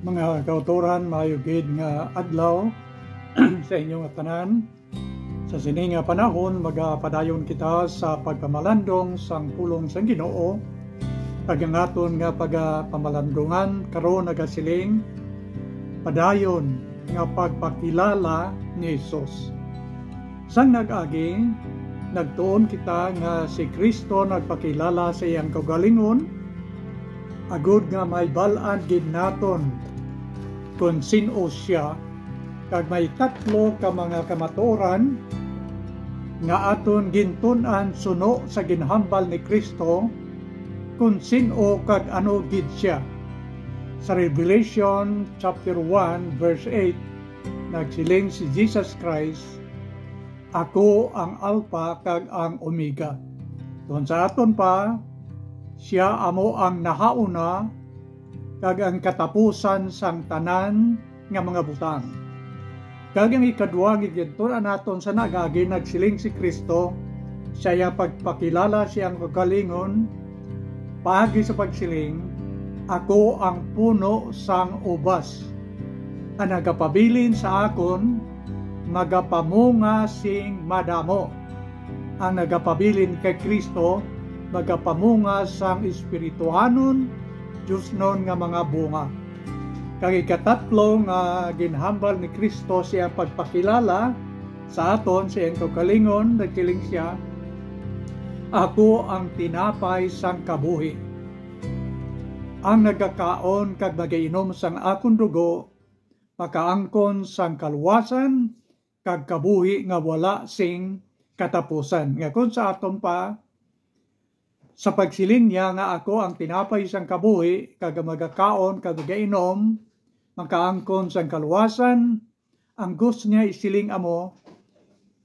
Mga kauturan, mayugid nga adlaw sa inyong tanan. Sa sini nga panahon, magapadayon kita sa pagpamalandong sang pulong sang Ginoo. Kag ang aton nga pagpamalandongan karon nagasiling padayon nga pagpakilala ni Hesus. Sang nag-agi, nagtuon kita nga si Kristo nagpakilala sa iyang kaugalingon, agud nga may bal-an gid naton kung sino siya, kag may tatlo ka mga kamatuoran nga aton gintun-an suno sa ginhambal ni Kristo kung sino kag ano gid siya. Sa Revelation chapter 1 verse 8 nagsiling si Jesus Christ, "Ako ang Alpha kag ang Omega." Doon sa aton pa, siya amo ang nahauna kag ang katapusan sang tanan nga mga butang. Kag ang ikaduha gidturan naton sa nagagi nagsiling si Kristo, siya pagpakilala siyang kagalingon paagi sa pagsiling, "Ako ang puno sang ubas. Ang nagapabilin sa akon magapamunga sing madamo." Ang nagapabilin kay Kristo magapamunga sang espirituhanon Diyos noon nga mga bunga. Kag ikatatlo nga ginhambal ni Kristo siya pagpakilala sa aton sa iyang kaugalingon, nagsiling siya, "Ako ang tinapay sang kabuhi. Ang nagakaon kag magiinom sang akon dugo, makaangkon sang kaluwasan kag kabuhi nga wala sing katapusan." Nga kung sa aton pa, sa pagsiling niya nga ako ang tinapay sang kabuhi, kag magakaon kag magainom, makaangkon sang kaluwasan, ang gusto niya isiling amo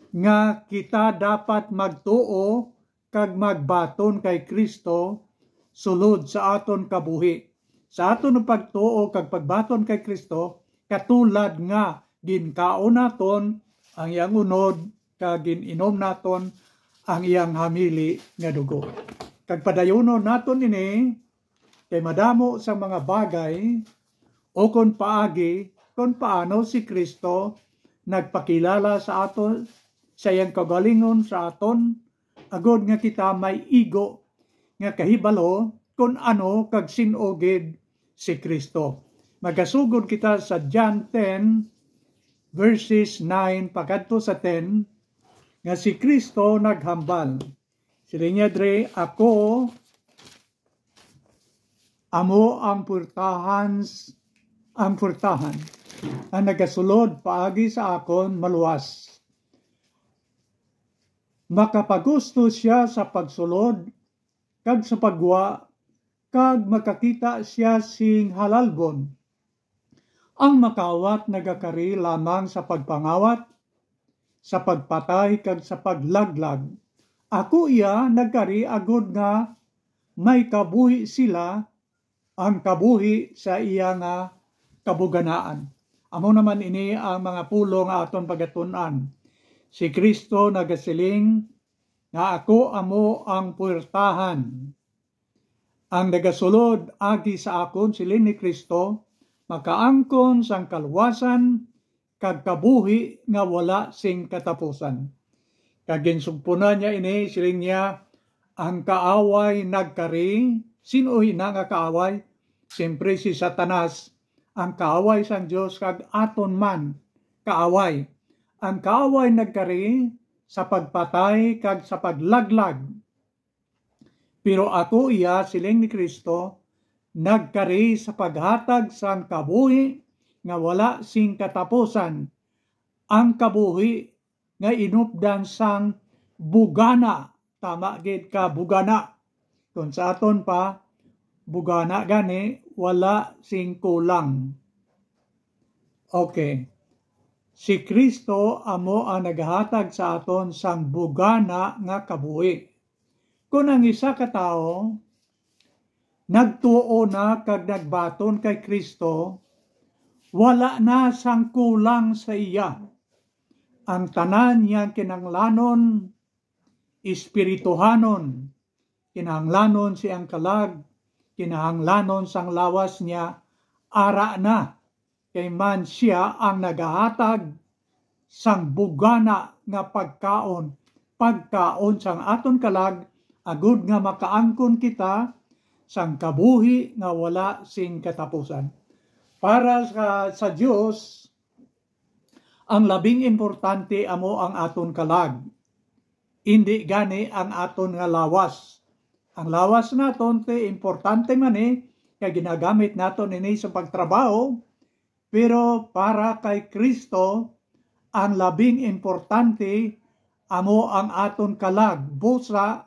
nga kita dapat magtuo kag magbaton kay Kristo sulod sa aton kabuhi. Sa aton pagtuo kag pagbaton kay Kristo, katulad nga ginkaon naton ang iyang unod kag gininom naton ang iyang hamili nga dugo. Kag padayonon naton ini kay madamo sa mga bagay o kung paagi kung paano si Kristo nagpakilala sa aton sa iyang kagalingon sa aton, agod nga kita may igo nga kahibalo kung ano kag sino gid si Kristo. Magasugod kita sa John 10 verses 9 pagkadto sa 10 nga si Kristo naghambal. Sila niya dre, "Ako amo ang purtahan ang nagasulod paagi sa akon maluwas. Makapagusto siya sa pagsulod kag sa pagwa, kag makakita siya sing halalbon. Ang makawat nagakari lamang sa pagpangawat, sa pagpatay kag sa paglaglag. Ako iya nagkari agud nga may kabuhi sila, ang kabuhi sa iya nga kabuganaan." Amo naman ini ang mga pulong aton pagatun-an. Si Kristo nagasiling nga ako amo ang puwertahan. Ang nagasulod agi sa akon, siling ni Kristo, makaangkon sang kaluwasan kag kabuhi nga wala sing katapusan. Kag ginsugpunan niya ini, siling niya, ang kaaway nagkari. Sino hina nga kaaway? Siyempre si Satanas, ang kaaway sang Dios kag aton man kaaway. Ang kaaway nagkari sa pagpatay kag sa paglaglag. Pero ako iya, siling ni Kristo, nagkari sa paghatag sang kabuhi nga wala sing katapusan. Ang kabuhi nga inupdan sang bugana. Tama gid ka, bugana. Kung sa aton pa, bugana gani, wala sing kulang. Okay. Si Kristo amo ang naghatag sa aton sang bugana nga kabuhi. Kung ang isa ka tao nagtuo na kag nagbaton kay Kristo, wala na sang kulang sa iya. Ang tanan niyang kinanglanon, espirituhanon, kinahanglanon siyang kalag, kinahanglanon sang lawas niya, ara na kay man siya ang nagahatag sang bugana nga pagkaon sang aton kalag, agud nga makaangkon kita sang kabuhi nga wala sing katapusan. Para sa Dios, ang labing importante amo ang aton kalag. Hindi gani ang aton nga lawas. Ang lawas naton te importante man kay ginagamit naton ini sa pagtrabaho, pero para kay Kristo ang labing importante amo ang aton kalag. Busa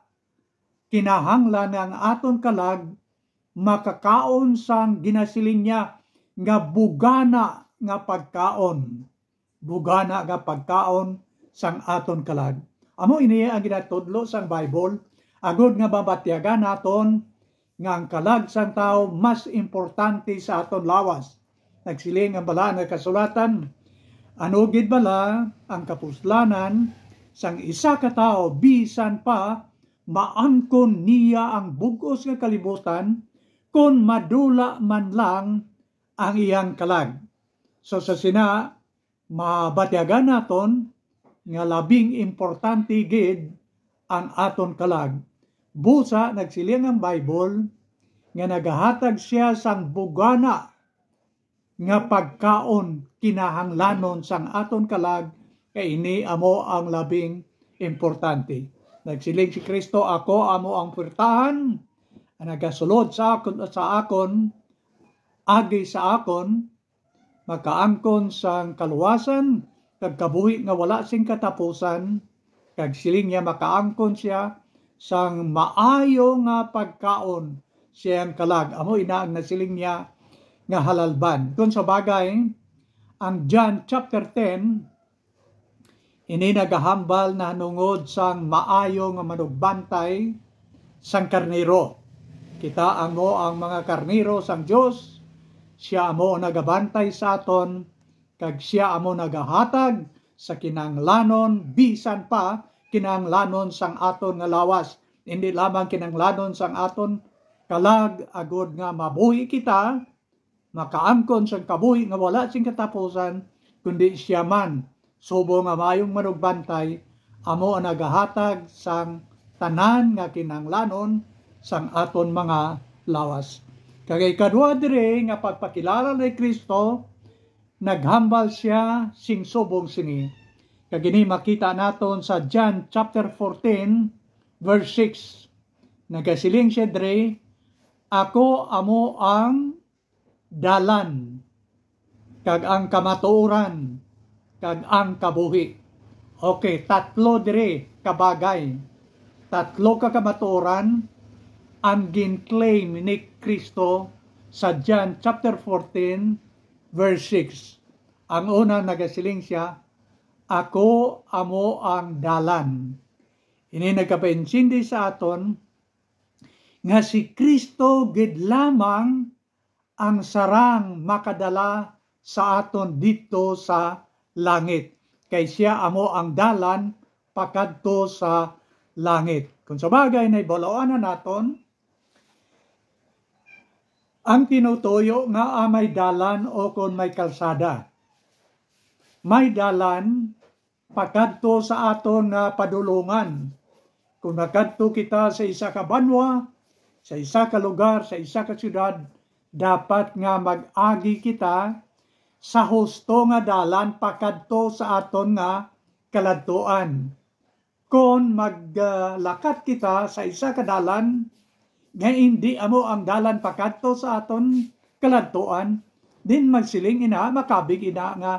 kinahanglan ang aton kalag makakaon sang ginasiling niya nga bugana nga pagkaon. Bugana nga pagkaon sang aton kalag. Amo ini ang ginatudlo sang Bible, agud nga babatyagan naton nga ang kalag sang tao mas importante sa aton lawas. Nagsiling ang bala nga kasulatan, ano gid bala ang kapuslanan sang isa ka tao bisan pa maangkon niya ang bugos nga kalibutan kun madula man lang ang iyang kalag. So sa sina mabatyagan naton nga labing importante gid ang aton kalag. Busa nagsiling ang Bible nga nagahatag siya sang bugana nga pagkaon kinahanglanon sang aton kalag, kay ini amo ang labing importante. Nagsiling si Kristo, ako amo ang puwertahan, nagasulod sa akon, agi sa akon, makaangkon sang kaluwasan, kag kabuhi nga wala sing katapusan, kag siling niya makaangkon siya sang maayo nga pagkaon siyang kalag. Amo ina ang nasiling niya nga halalban. Kung sa bagay, ang John chapter 10, ini nagahambal na nungod sang maayo nga manugbantay sang karnero. Kita amo ang mga karnero sang Dios, siya amo nagabantay sa aton, kag siya amo nagahatag sa kinanglanon, bisan pa kinanglanon sang aton nga lawas. Hindi lamang kinanglanon sang aton kalag, agud nga mabuhi kita, makaangkon sang kabuhi nga wala sing katapusan, kundi siya man subo nga mayong manugbantay, amo ang nagahatag sang tanan nga kinanglanon sang aton mga lawas. Kagay kadua dire nga pagpakilala ni Kristo, naghambal siya sing subong sini. Kagini makita naton sa John chapter 14 verse 6. Nagasiling siya dire, ako amo ang dalan, kag ang kamatuoran, kag ang kabuhi. Okay, tatlo dire kabagay. Tatlo ka kamatuoran ang gin-claim ni Kristo sa John chapter 14 verse 6. Ang una nagasiling siya, ako amo ang dalan. Ini nagkapaintsindi sa aton nga si Kristo gid lamang ang sarang makadala sa aton dito sa langit. Kay siya amo ang dalan pakadto sa langit. Kung sa bagay na ibalawaan na naton, ang tinutuyo nga may dalan o kung may kalsada. May dalan pakadto sa aton nga padulungan. Kung nakadto kita sa isa ka banwa, sa isa ka lugar, sa isa ka syudad, dapat nga mag-agi kita sa husto nga dalan pakadto sa aton nga kaladtuan. Kung maglakat kita sa isa ka dalan nga hindi amo ang dalan pakadto sa aton kaladtuan, din magsiling ina, makabig ina nga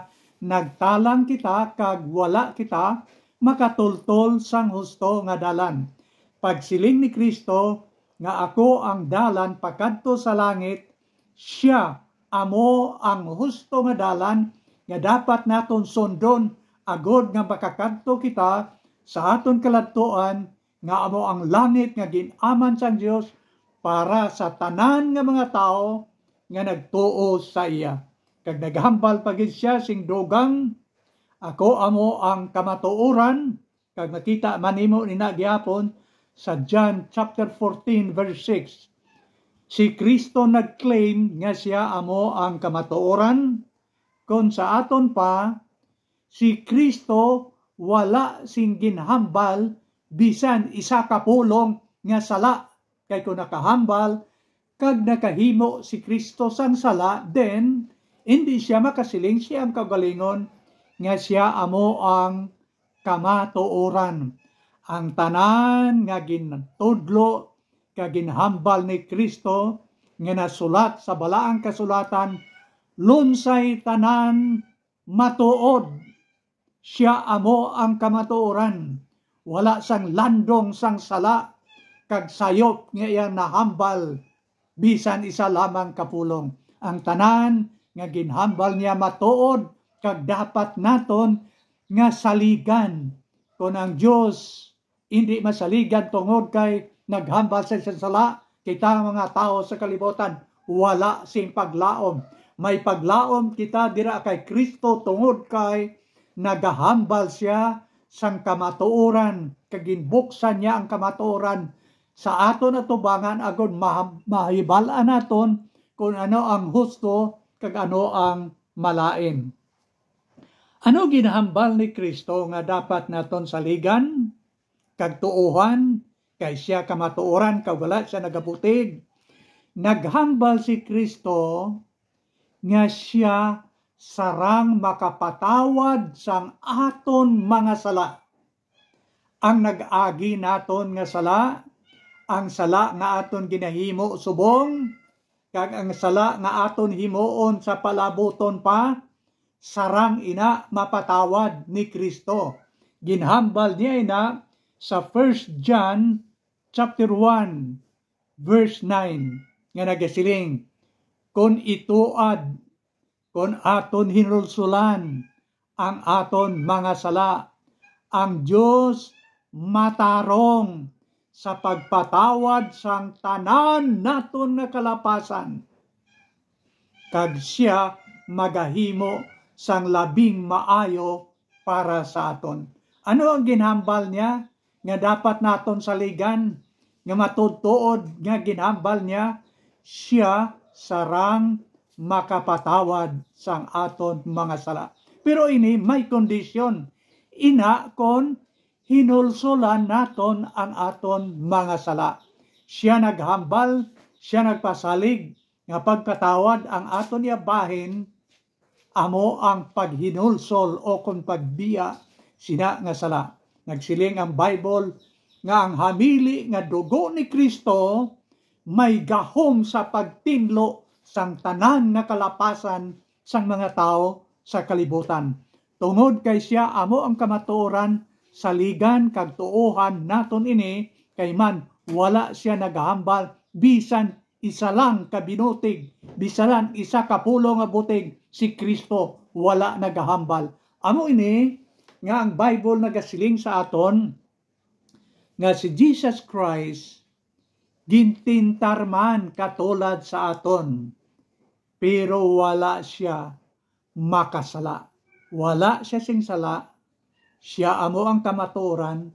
nagtalang kita kag wala kita makatultol sang husto nga dalan. Pagsiling ni Kristo nga ako ang dalan pakadto sa langit, siya amo ang husto nga dalan nga dapat naton sundon agod nga makakadto kita sa aton kaladtuan, nga amo ang langit nga ginaman sang Dios para sa tanan nga mga tao nga nagtuo sa iya. Kag naghambal pagid siya sing dugang, ako amo ang kamatuoran, kag nakita manimo ni nagyapon sa John chapter 14 verse 6. Si Kristo nag-claim nga siya amo ang kamatuoran, kung sa aton pa, si Kristo wala sing ginhambal bisan isa ka pulong nga sala. Kay kung nakahambal, kag nakahimo si Kristo sang sala, then hindi siya makasiling siya ang kagalingon nga siya amo ang kamatuoran. Ang tanan nga gintudlo kag ginhambal ni Kristo nga nasulat sa balaang kasulatan, lunsay tanan matuod. Siya amo ang kamatuoran. Wala sang landong sang sala kag sayop nga iyang nahambal bisan isa lamang kapulong. Ang tanan nga ginhambal niya matuod kag dapat naton nga saligan. Kung ang Dios hindi masaligan tungod kay naghambal sa isang sala, kita mga tao sa kalibutan wala sing paglaom. May paglaom kita dira kay Kristo tungod kay nagahambal siya sang kamatuoran, kag ginbuksan niya ang kamatuoran sa aton atubangan agon mahibalaan naton kung ano ang husto kag ano ang malain. Ano ginahambal ni Kristo nga dapat naton saligan kag tuohan kay siya kamatuoran kag wala siya nagabutig? Naghambal si Kristo nga siya sarang makapatawad sang aton mga sala. Ang nag-agi naton nga sala, ang sala nga aton ginahimo subong, kag ang sala nga aton himuon sa palabuton pa, sarang ina mapatawad ni Kristo. Ginhambal niya ina sa 1 John chapter 1 verse 9 nga nagasiling, kun ituad, kun aton hinulsulan ang aton mga sala, ang Dios matarong sa pagpatawad sang tanan naton nga kalapasan, kag siya magahimo sang labing maayo para sa aton. Ano ang ginhambal niya nga dapat naton saligan, nga matudtuod nga ginhambal niya? Siya sarang makapatawad sang aton mga sala. Pero ini may kondisyon. Ina kon hinulsulan naton ang aton mga sala. Siya naghambal, siya nagpasalig nga pagpatawad ang aton yabahin, amo ang paghinulsol o kung pagbiya sina nga sala. Nagsiling ang Bible nga ang hamili nga dugo ni Kristo may gahom sa pagtinlo sang tanan nga kalapasan sang mga tao sa kalibutan. Tungod kay siya amo ang kamatuoran, saligan kag tuohan naton ini, kay man wala siya naghambal bisan isa lang ka binutig, bisan isa ka pulo nga butig, si Kristo wala nagahambal. Amo ini nga ang Bible nagasiling sa aton nga si Jesus Christ gintintar man katulad sa aton, pero wala siya makasala. Wala siya sing sala. Siya amo ang kamatuoran,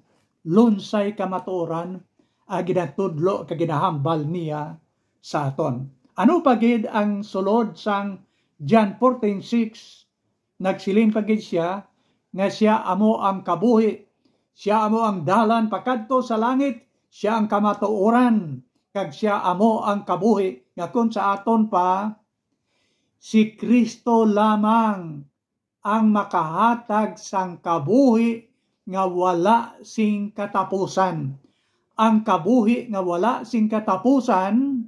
lunsay kamatuoran, ginatudlo kag ginahambal niya sa aton. Ano pagid ang sulod sang John 14:6? Nagsiling pagid siya nga siya amo ang kabuhi, siya amo ang dalan pakadto sa langit, siya ang kamatuoran, kag siya amo ang kabuhi. Nga kun sa aton pa, si Kristo lamang ang makahatag sang kabuhi nga wala sing katapusan. Ang kabuhi nga wala sing katapusan,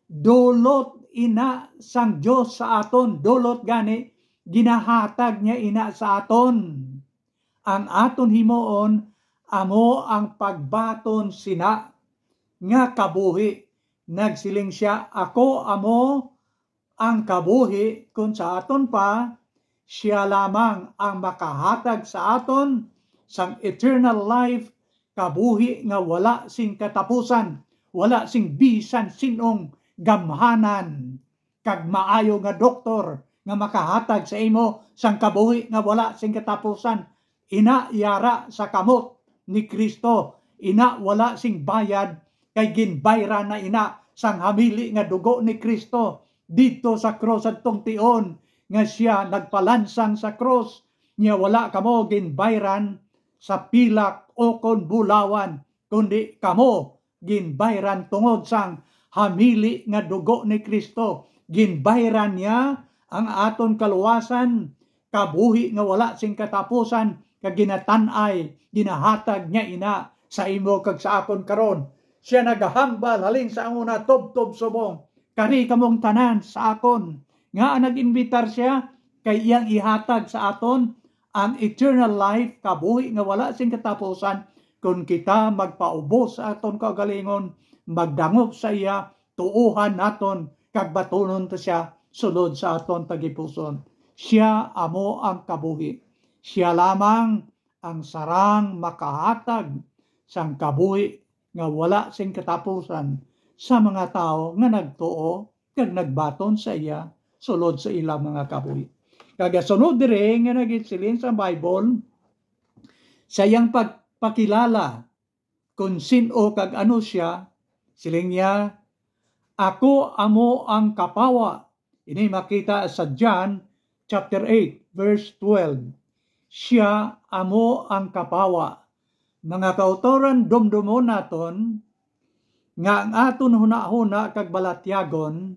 dulot ina sang Dios sa aton. Dulot gani ginahatag niya ina sa aton. Ang aton himuon amo ang pagbaton sina nga kabuhi. Nagsiling siya, ako amo ang kabuhi. Kung sa aton pa, siya lamang ang makahatag sa aton sang eternal life, kabuhi nga wala sing katapusan, wala sing bisan sinong gamhanan, kag maayo nga doktor nga makahatag sa imo sang kabuhi nga wala sing katapusan. Ina yara sa kamot ni Kristo, ina wala sing bayad, kay ginbayra na ina sang hamili nga dugo ni Kristo dito sa cross at tion nga siya nagpalansang sa cross niya wala kamo ginbayran sa pilak o kon bulawan kundi kamo ginbayran tungod sang hamili nga dugo ni Kristo. Ginbayran niya ang aton kaluwasan, kabuhi nga wala sing katapusan, kag ginatanay, ginahatag niya ina sa imo kag sa akon karon. Siya nagahambal halin sa una tob-tob subong, kari kamong tanan sa akon. Nga nag-imbitar siya kay iyang ihatag sa aton ang eternal life, kabuhi nga wala sing katapusan, kung kita magpaubos sa aton kaugalingon, magdangop sa iya, tuuhan naton, kag batunon ta siya sulod sa aton tagipuson. Siya amo ang kabuhi. Siya lamang ang sarang makahatag sang kabuhi nga wala sing katapusan sa mga tao nga nagtuo kag nagbaton sa iya sulod sa ilang mga kabuhi. Kag sunod dire nga nagsiling sa Bible sa iyang pagpakilala kung sino kag ano siya, siling niya, ako amo ang kapawa. Ini makita sa John chapter 8 verse 12. Siya amo ang kapawa. Mga kautoran dumdumon naton nga ang aton huna-huna kag balatyagon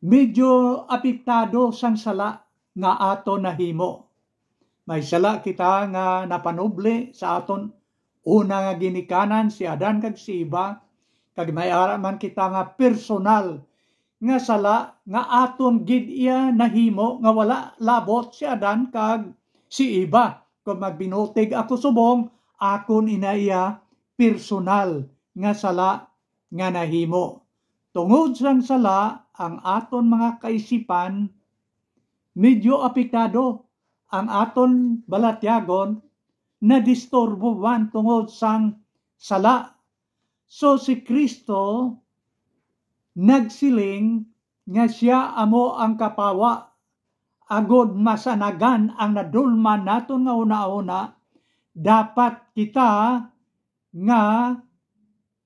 medyo apektado sang sala nga aton nahimo. May sala kita nga napanubli sa aton una nga ginikanan si Adan kag si Eva, kag may ara man kita nga personal nga sala nga aton gid iya nahimo nga wala labot si Adan kag si Eva. Kung magbinutig ako subong, akon inaiya personal nga sala nga nahimo. Tungod sang sala, ang aton mga kaisipan medyo apektado, ang aton balatyagon na disturbuhan tungod sang sala. So si Kristo nagsiling nga siya amo ang kapawa, agod masanagan ang nadulman naton nga una-una, dapat kita nga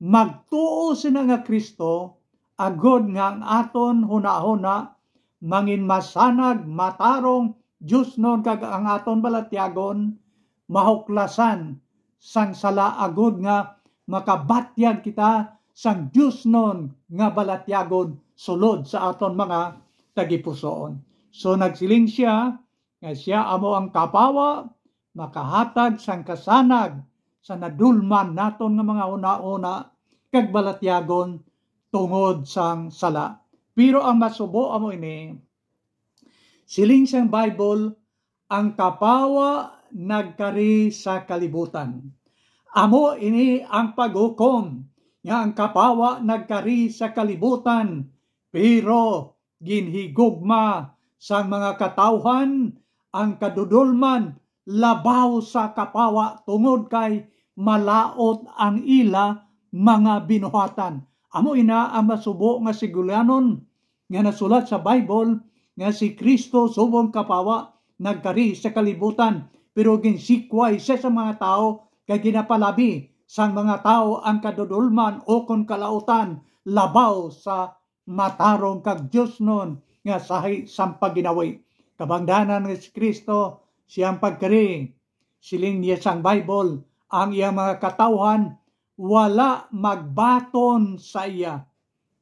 magtuo sina nga Kristo, agod nga ang aton huna-huna mangin masanag, matarong Diyos nun kag ang aton balatyagon mahuklasan sang sala, agod nga makabatyag kita sang Diyos nun nga balatyagon sulod sa aton mga tagipusoon. So nagsiling siya nga siya amo ang kapawa, makahatag sang kasanag sa nadulman naton nga mga una-una kag balatyagon tungod sang sala. Pero ang masubo amo ini, siling sang Bible, ang kapawa nagkari sa kalibutan. Amo ini ang paghukom nga ang kapawa nagkari sa kalibutan, pero ginhigugma sang mga katawhan ang kadudulman labaw sa kapawa tungod kay malaot ang ila mga binuhatan. Amo ina ang masubo nga sigulanon nga nasulat sa Bible nga si Kristo subong kapawa nagkari sa kalibutan, pero ginsikway sa mga tao kay ginapalabi sang mga tao ang kadudulman o kon kalautan labaw sa matarong kag Diyos nun nga sahi sampag ginaway. Kabangdanan ni Kristo siyang pagkari, siling niya sang Bible, ang iyang mga katawhan wala magbaton sa iya.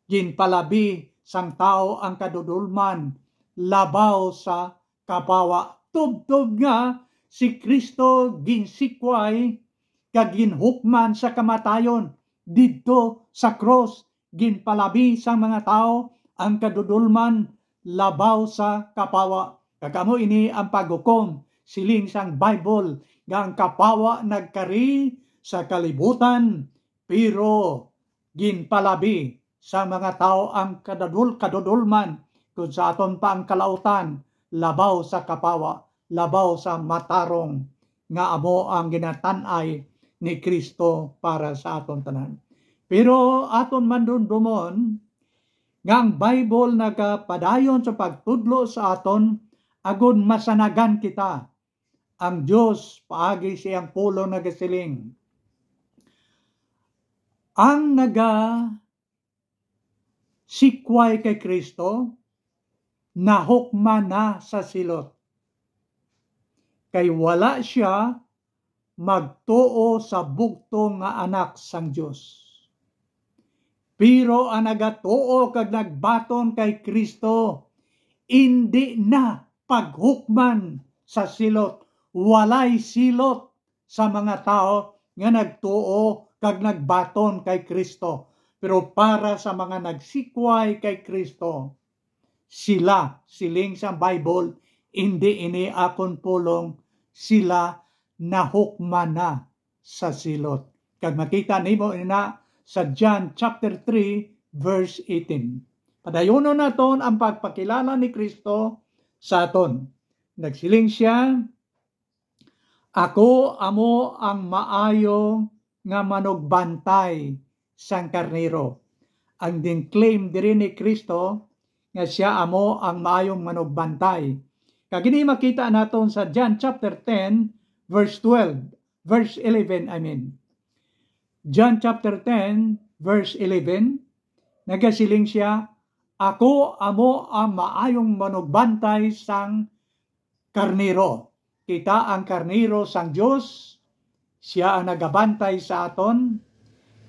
Ginpalabi sang tao ang kadudulman labaw sa kapawa. Tubtob nga si Kristo ginsikway kag ginhukman sa kamatayon didto sa cross. Ginpalabi sang mga tao ang kadudulman labaw sa kapawa. Kagamo ini ang paghukom, siling sang Bible, nga ang kapawa nagkari sa kalibutan, pero ginpalabi sa mga tao ang kadudulman, kung sa aton pa ang kalautan, labaw sa kapawa, labaw sa matarong, nga amo ang ginatanay ni Kristo para sa aton tanan. Pero aton mandumdumon, nga ang Bible nagapadayon sa pagtudlo sa aton, agud masanagan kita. Ang Diyos paagi siyang pulo nagasiling. Ang sikway kay Kristo, nahukman na sa silot. Kay wala siya magtuo sa bugtong nga anak sang Dios. Pero ang nagatuo kag nagbaton kay Kristo, hindi na paghukman sa silot. Walay silot sa mga tao nga nagtuo kag nagbaton kay Kristo. Pero para sa mga nagsikway kay Kristo, sila, siling sa Bible, hindi ini akon pulong, sila nahukman na sa silot. Kag makita nimo ina sa John chapter 3 verse 18. Padayonon naton ang pagpakilala ni Kristo sa aton. Nagsiling siya, ako amo ang maayo nga manugbantay sang karnero. Ang din-claim diri ni Kristo nga siya amo ang maayong manugbantay. Kag ini makita naton sa John chapter 10 verse 12, verse 11 I mean. John chapter 10 verse 11, nagasiling siya, ako amo ang maayong manugbantay sang karnero. Kita ang karnero sang Dios, siya ang nagabantay sa aton,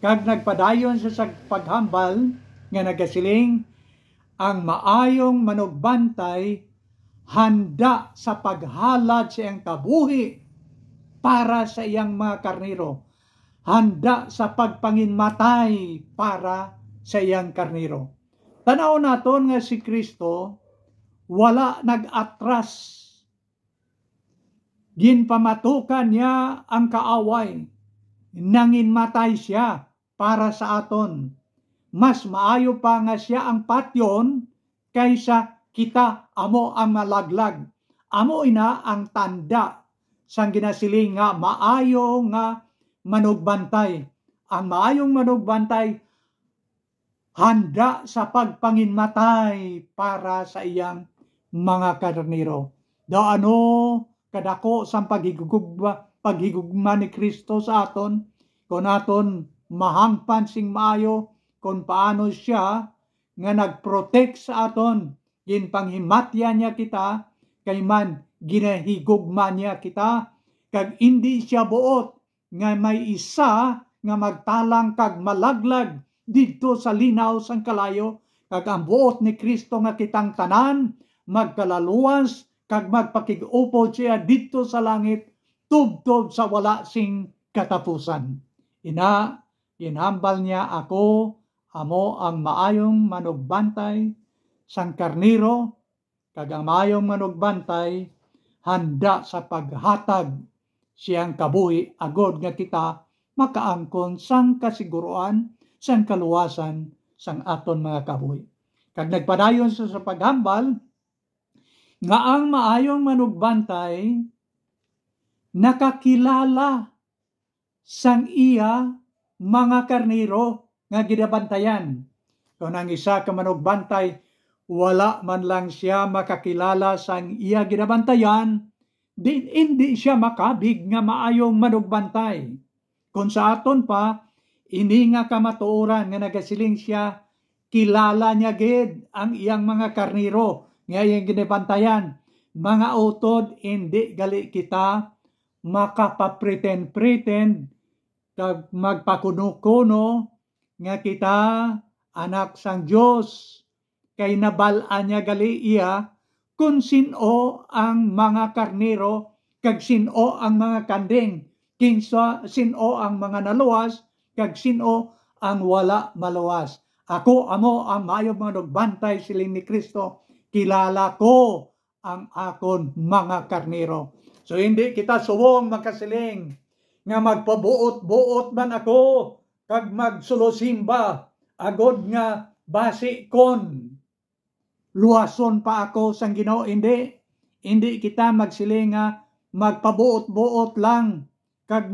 kag nagpadayon sa paghambal nga nagasiling, ang maayong manugbantay handa sa paghalad sa iyang kabuhi para sa iyang mga karnero. Handa sa pagpanginmatay para sa iyang karnero. Tanaw naton nga si Kristo wala nag-atras. Ginpamatukan niya ang kaaway. Nanginmatay siya para sa aton. Mas maayo pa nga siya ang patyon kaysa kita amo ang malaglag. Amo ina ang tanda sang ginasiling nga maayo nga manugbantay. Ang maayong manugbantay handa sa pagpanginmatay para sa iyang mga karnero. Daw ano kadako sang paghigugma ni Kristo sa aton, kung aton mahangpan sing maayo kung paano siya nga nagprotect sa aton, ginpanghimatya niya kita, kay man ginahigugma niya kita, kag hindi siya buot nga may isa nga magtalang kag malaglag dito sa linaw sang kalayo, kag ang buot ni Kristo nga kitang tanan magkalaluwas kag magpakig-upod siya dito sa langit tubtob sa wala sing katapusan. Ina, ginhambal niya ako, amo ang maayong manugbantay sang karnero, kag ang maayong manugbantay handa sa paghatag siyang kabuhi agod nga kita makaangkon sang kasiguruan, sang kaluwasan sang aton mga kabuhi. Kag nagpadayon sa paghambal nga ang maayong manugbantay nakakilala sang iya mga karnero nga ginabantayan. Kung ang isa ka manugbantay, wala man lang siya makakilala sang iya ginabantayan, hindi siya makabig nga maayong manugbantay. Kung sa aton pa, ini nga kamatuoran nga nagasiling siya, kilala niya gid ang iyang mga karnero nga iyang ginabantayan. Mga utod, hindi gali kita makapapretend-pretend kag magpakuno-kuno nga kita anak sang Dios, kay nabalaan niya gali iya kung sino ang mga karnero kag sino ang mga kanding, sino ang mga naluwas kag sino ang wala maluwas. Ako amo ang maayong manugbantay, siling ni Kristo, kilala ko ang akon mga karnero. So hindi kita suwong makasiling nga magpabuot-buot man ako kag magsulusimba agod nga basi kon luwason pa ako sang Ginoo. Hindi kita magsiling nga magpabuot-buot lang kag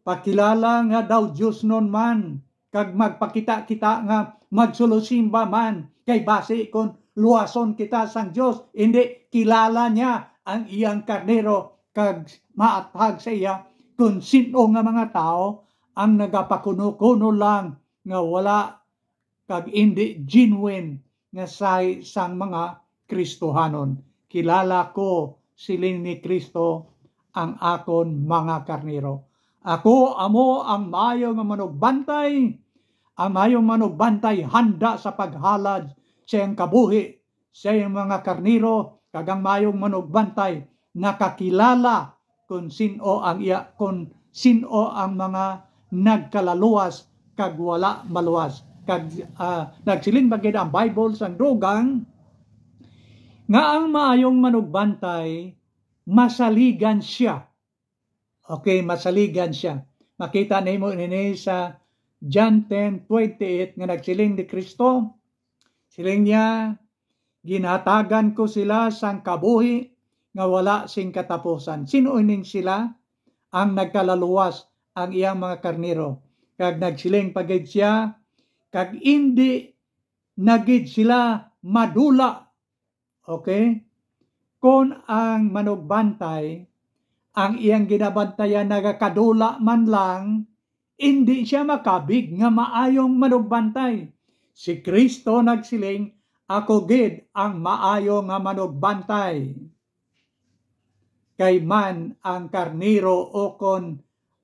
pakilala nga daw Diyos nun man, kag magpakita-kita nga magsulusimba man kay basi kon luwason kita sang Diyos. Hindi, kilala niya ang iyang karnero kag maatag sa iya kung sino nga mga tao ang nagapakuno-kuno lang nga wala kag indi genuine nga sang mga Kristohanon. Kilala ko siling ni Kristo ang akon mga karnero. Ako amo ang maayo nga manugbantay, ang maayo manugbantay handa sa paghalad sa iyang kabuhi sa iyang mga karnero, kag ang maayo manugbantay nakakilala kung sino ang mga nagkalaluwas kag wala maluwas. Kag nagsiling bagid ang Bible sang dugang nga ang maayong manugbantay masaligan siya. Okay, masaligan siya. Makita nimo ini sa John 10:28 nga nagsiling ni Kristo. Siling niya, ginatagan ko sila sang kabuhi nga wala sing katapusan. Sino ining sila? Ang nagkalaluwas, ang iyang mga karnero. Kag nagsiling pagid siya, kag hindi nagid sila madula. Okay? Kung ang manugbantay, ang iyang ginabantayan nagakadula man lang, hindi siya makabig nga maayong manugbantay. Si Kristo nagsiling, ako gid ang maayo nga manugbantay. Kay man ang karnero o kon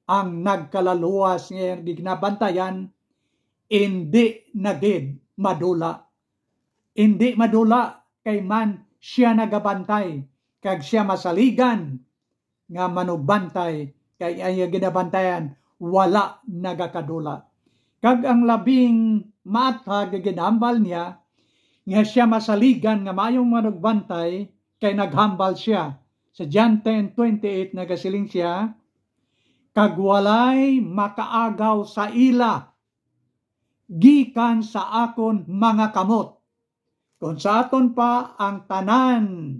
ang nagkalaluwas nga ginabantayan, hindi nagid madula. Hindi madula kay man siya nagabantay, kag siya masaligan nga manugbantay, kay ang ginabantayan wala nagakadula. Kag ang labing matag ginambal niya nga siya masaligan nga mayong manugbantay, kay naghambal siya sa John 10:28 nagasiling siya, kag walay makaagaw sa ila gikan sa akon mga kamot. Kung sa aton pa ang tanan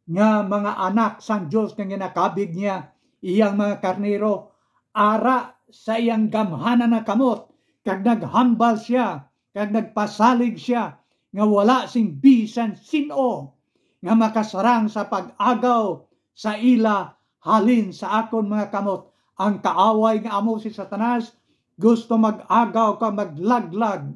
nga mga anak sang Dios nga ginakabig niya, iyang mga karnero, ara sa iyang gamhanan na kamot, kag naghambal siya, kag nagpasalig siya, nga wala sing bisan sino nga makasarang sa pag-agaw sa ila halin sa akon mga kamot. Ang kaaway nga amo si Satanas gusto mag-agaw ka, maglaglag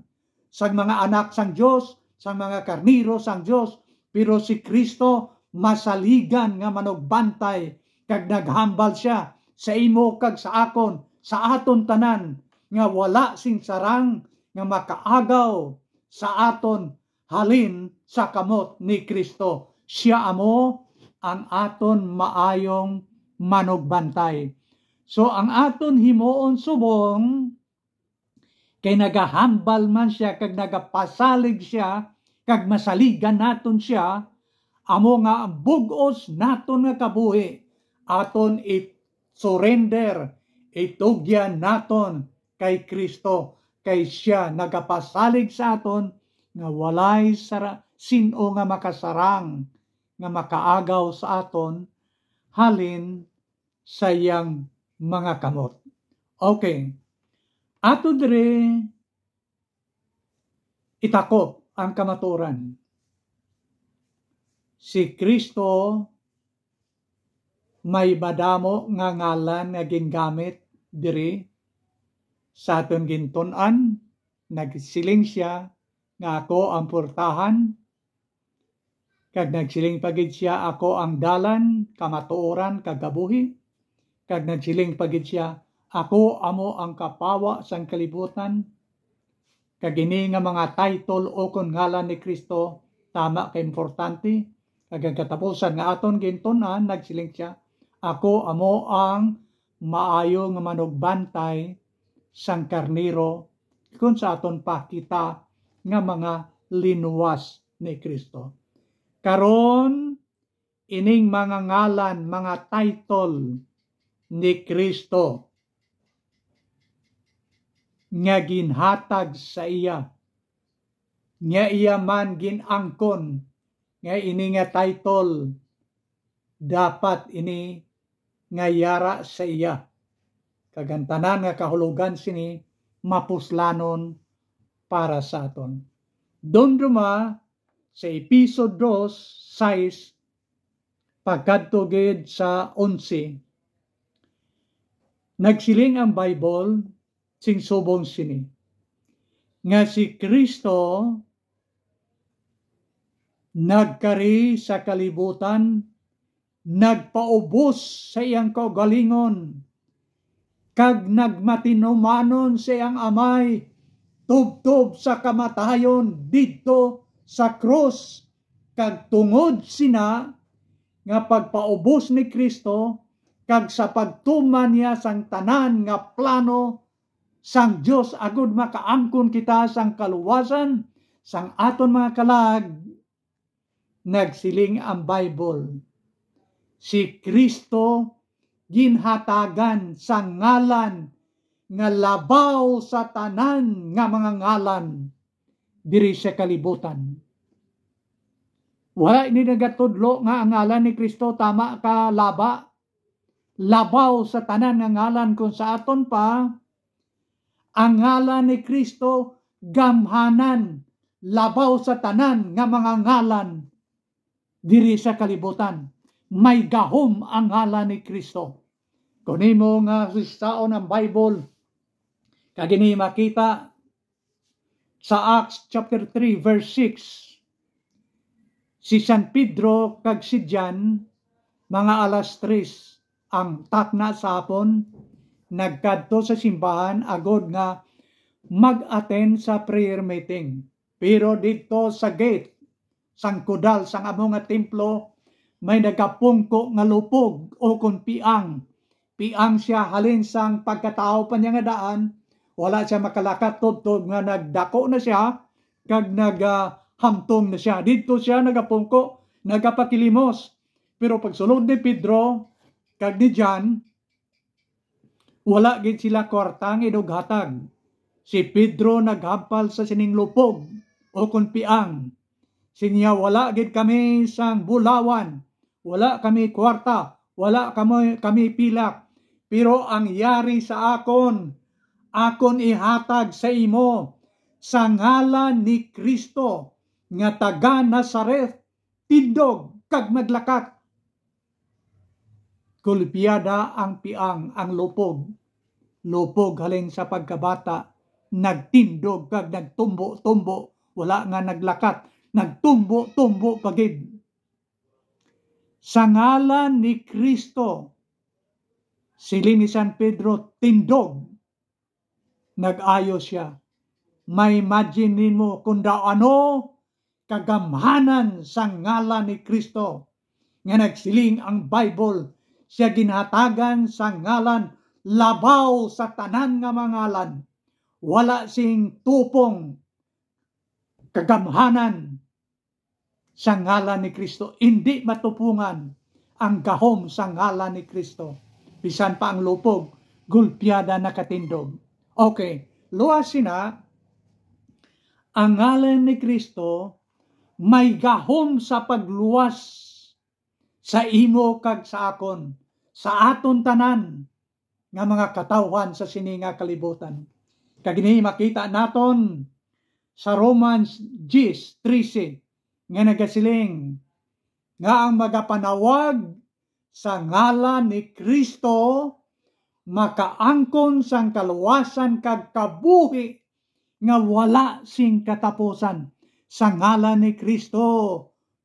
sa mga anak sang Dios, sa mga karnero sang Dios, pero si Kristo masaligan nga manugbantay, kag naghambal siya sa imo kag sa akon, sa aton tanan, nga wala sing sarang nga makaagaw sa aton halin sa kamot ni Kristo. Siya amo ang aton maayong manugbantay. So ang aton himuon subong, kay nagahambal man siya, kag nagapasalig siya, kag masaligan naton siya, amo nga ang bugos naton nga kabuhi, aton i-surrender, itugyan naton kay Kristo, kay siya nagapasalig sa aton, nga walay sino nga makasarang, nga makaagaw sa aton, halin sa iyang mga kamot. Okay. Ato dire itakop ang kamaturan. Si Kristo may madamo nga ngalan nga gingamit diri sa aton gintun-an. Nagsiling siya nga ako ang purtahan, kag nagsiling pagid siya ako ang dalan, kamatuoran, kag kabuhi. Kag nagsiling pagid siya ako amo ang kapawa sang kalibutan. Kag ini nga mga title o kon ngalan ni Kristo tama ka importante. Kag ang katapusan nga aton gintun-an, nagsiling siya, ako amo ang maayo nga manugbantay sang karnero, kung sa aton pa kita nga mga linuwas ni Kristo. Karon ining mga ngalan, mga title ni Kristo nga ginhatag sa iya, nga iya man ginangkon, nga ini nga title dapat ini nga yara sa iya, kagantanan nga kahulugan sini mapuslanon para sa aton. Doon duma sa episode 2:6 pagkadto gid sa 11, nagsiling ang Bible sing subong sini, nga si Kristo nagkari sa kalibutan, nagpaubos sa iyang kaugalingon, kag nagmatinumanon sa iyang amay, tubtob sa kamatayon didto sa krus, kag tungod sina nga pagpaubos ni Kristo, kag sa pagtuman niya sang tanan nga plano sang Dios agud makaangkon kita sang kaluwasan sang aton mga kalag, nagsiling ang Bible. Si Kristo ginhatagan sa ngalan nga labaw sa tanan nga mga ngalan diri sa kalibutan. Wala ini nagatudlo nga ang ngalan ni Kristo tama ka laba. Labaw sa tanan nga ngalan kung sa aton pa ang ngalan ni Kristo gamhanan, labaw sa tanan nga mga ngalan diri sa kalibutan. May gahom ang ngalan ni Kristo. Kung imo nga sisaon ang Bible, kagini makita sa Acts chapter 3 verse 6, si San Pedro kag si John, mga alas 3 ang takna sa hapon, nagkadto sa simbahan agod nga mag-attend sa prayer meeting. Pero dito sa gate sang kudal sang amo nga templo, may nagapungko nga lupog o kung piang. Piang siya halin sang pagkatao pa niya nga daan, wala siya makalakat tubtob nga nagdako na siya, kag naghamtong na siya. Dito siya nagapungko, nagapakilimos. Pero pagsulod ni Pedro, kag ni John, wala gid sila kwartang idughatag. Si Pedro naghampal sa sining lupog o kung piang. Sinya wala gid kami sang bulawan, wala kami kwarta, wala kami pilak, pero ang yari sa akon ihatag sa imo sa ngalan ni Kristo nga taga Nazaret, tindog kag maglakat. Kulpiyada ang piang, ang lupog halin sa pagkabata, nagtindog kag nagtumbo-tumbo, wala nga naglakat, nagtumbo-tumbo pagid. Sa ngalan ni Kristo, siling ni San Pedro, tindog, nag-ayo siya. May imagine mo kung ano kagamhanan sa ngalan ni Kristo. Nga nagsiling ang Bible, siya ginhatagan sa ngalan labaw sa tanan nga mangalan. Wala sing tupong kagamhanan sa ngalan ni Kristo. Hindi matupungan ang gahom sa ngalan ni Kristo. Bisan pa ang lupog, gulpiyada na katindog. Okay, luwas sina, ang ngalan ni Kristo may gahom sa pagluwas sa imo kag sa akon, sa aton tanan nga mga katawhan sa sininga kalibutan. Kagini makita naton sa Romans 10:13 nga nagasiling nga ang magapanawag sa ngalan ni Kristo makaangkon sang kaluwasan kag kabuhi nga wala sing katapusan. Sa ngalan ni Kristo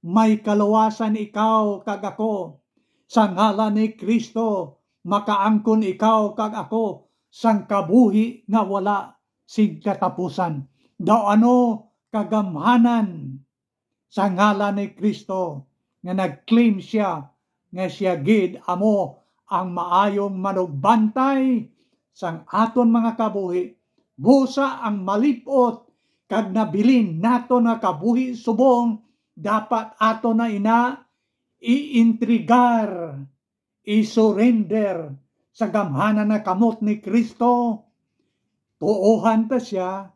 may kaluwasan ikaw kag ako. Sa ngalan ni Kristo makaangkon ikaw kag ako sang kabuhi nga wala sing katapusan. Daw ano kagamhanan sa ngalan ni Kristo nga nag-claim siya nga siya gid amo ang maayong manugbantay sang aton mga kabuhi. Busa ang malipot kag nabilin naton nga kabuhi subong, dapat ato na ina iintrigar, isurrender sa gamhanan na kamot ni Kristo. Tuohan ta siya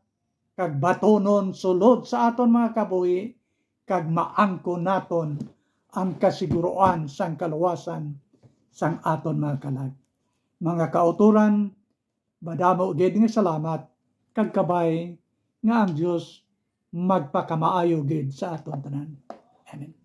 kag batonon sulod sa aton mga kabuhi, kag maangko naton ang kasiguruan sang kaluwasan sang aton mga kalag. Mga kauturan, madamo gid nga salamat kag kabay nga ang Dios magpakamaayo gid sa aton tanan. Amen.